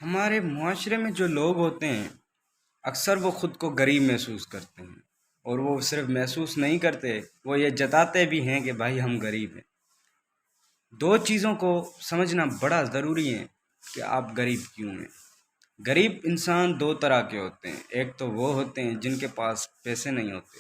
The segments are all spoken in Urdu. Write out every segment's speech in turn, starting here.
ہمارے معاشرے میں جو لوگ ہوتے ہیں اکثر وہ خود کو غریب محسوس کرتے ہیں، اور وہ صرف محسوس نہیں کرتے، وہ یہ جتاتے بھی ہیں کہ بھائی ہم غریب ہیں۔ دو چیزوں کو سمجھنا بڑا ضروری ہے کہ آپ غریب کیوں ہیں۔ غریب انسان دو طرح کے ہوتے ہیں، ایک تو وہ ہوتے ہیں جن کے پاس پیسے نہیں ہوتے،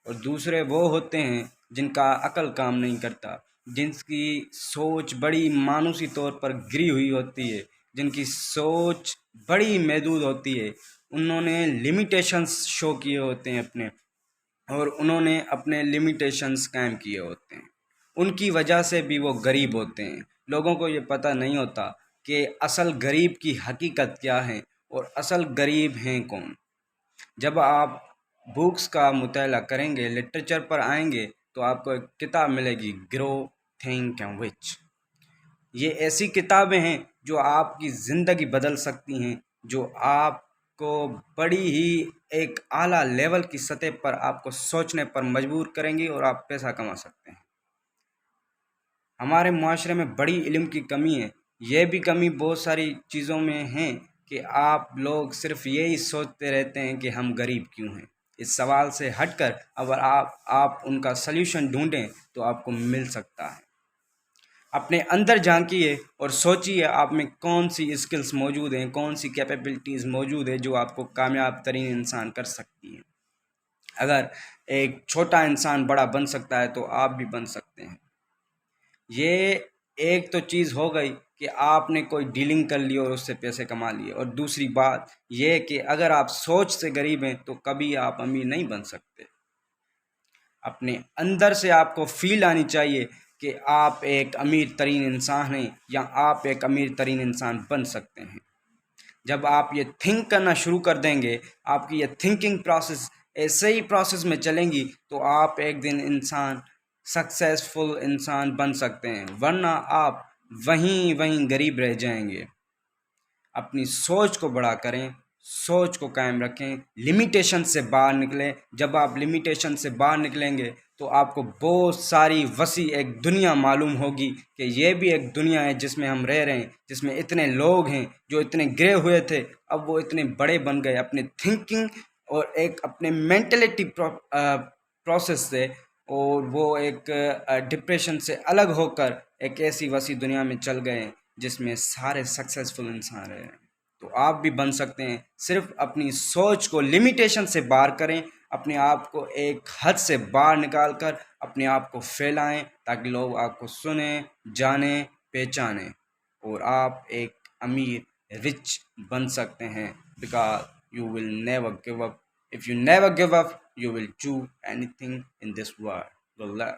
اور دوسرے وہ ہوتے ہیں جن کا عقل کام نہیں کرتا، جن کی سوچ بڑی مانوسی طور پر گری ہوئی ہوتی ہے، جن کی سوچ بڑی محدود ہوتی ہے۔ انہوں نے لمیٹیشنز شو کیے ہوتے ہیں اپنے، اور انہوں نے اپنے لمیٹیشنز قائم کیے ہوتے ہیں۔ ان کی وجہ سے بھی وہ غریب ہوتے ہیں۔ لوگوں کو یہ پتہ نہیں ہوتا کہ اصل غریب کی حقیقت کیا ہے اور اصل غریب ہیں کون۔ جب آپ بکس کا مطالعہ کریں گے، لٹریچر پر آئیں گے، تو آپ کو ایک کتاب ملے گی، گرو تھنک اینڈ وچ۔ یہ ایسی کتابیں ہیں جو آپ کی زندگی بدل سکتی ہیں، جو آپ کو بڑی ہی ایک اعلیٰ لیول کی سطح پر آپ کو سوچنے پر مجبور کریں گی، اور آپ پیسہ کما سکتے ہیں۔ ہمارے معاشرے میں بڑی علم کی کمی ہے۔ یہ بھی کمی بہت ساری چیزوں میں ہے کہ آپ لوگ صرف یہی سوچتے رہتے ہیں کہ ہم غریب کیوں ہیں۔ اس سوال سے ہٹ کر اگر آپ ان کا سلیوشن ڈھونڈیں تو آپ کو مل سکتا ہے۔ اپنے اندر جھانکیے اور سوچیے آپ میں کون سی اسکلز موجود ہیں، کون سی کیپیبلٹیز موجود ہیں جو آپ کو کامیاب ترین انسان کر سکتی ہیں۔ اگر ایک چھوٹا انسان بڑا بن سکتا ہے تو آپ بھی بن سکتے ہیں۔ یہ ایک تو چیز ہو گئی کہ آپ نے کوئی ڈیلنگ کر لی اور اس سے پیسے کما لیے، اور دوسری بات یہ کہ اگر آپ سوچ سے غریب ہیں تو کبھی آپ امیر نہیں بن سکتے۔ اپنے اندر سے آپ کو فیل آنی چاہیے کہ آپ ایک امیر ترین انسان ہیں، یا آپ ایک امیر ترین انسان بن سکتے ہیں۔ جب آپ یہ تھنک کرنا شروع کر دیں گے، آپ کی یہ تھنکنگ پروسیس ایسے ہی پروسیس میں چلیں گی، تو آپ ایک دن سکسیسفل انسان بن سکتے ہیں، ورنہ آپ وہیں غریب رہ جائیں گے۔ اپنی سوچ کو بڑا کریں، سوچ کو قائم رکھیں، لمیٹیشن سے باہر نکلیں۔ جب آپ لمیٹیشن سے باہر نکلیں گے تو آپ کو بہت ساری وسیع ایک دنیا معلوم ہوگی کہ یہ بھی ایک دنیا ہے جس میں ہم رہ رہے ہیں، جس میں اتنے لوگ ہیں جو اتنے گرے ہوئے تھے، اب وہ اتنے بڑے بن گئے اپنے تھنکنگ اور ایک اپنے مینٹلٹی پروسیس سے، اور وہ ایک ڈپریشن سے الگ ہو کر ایک ایسی وسیع دنیا میں چل گئے ہیں جس میں سارے سکسیسفل انسان رہے ہیں۔ تو آپ بھی بن سکتے ہیں، صرف اپنی سوچ کو لمیٹیشن سے باہر کریں، اپنے آپ کو ایک حد سے باہر نکال کر اپنے آپ کو پھیلائیں تاکہ لوگ آپ کو سنیں، جانیں، پہچانیں، اور آپ ایک امیر رچ بن سکتے ہیں۔ Because you will never give up. If you never give up, you will do anything in this world. Good luck.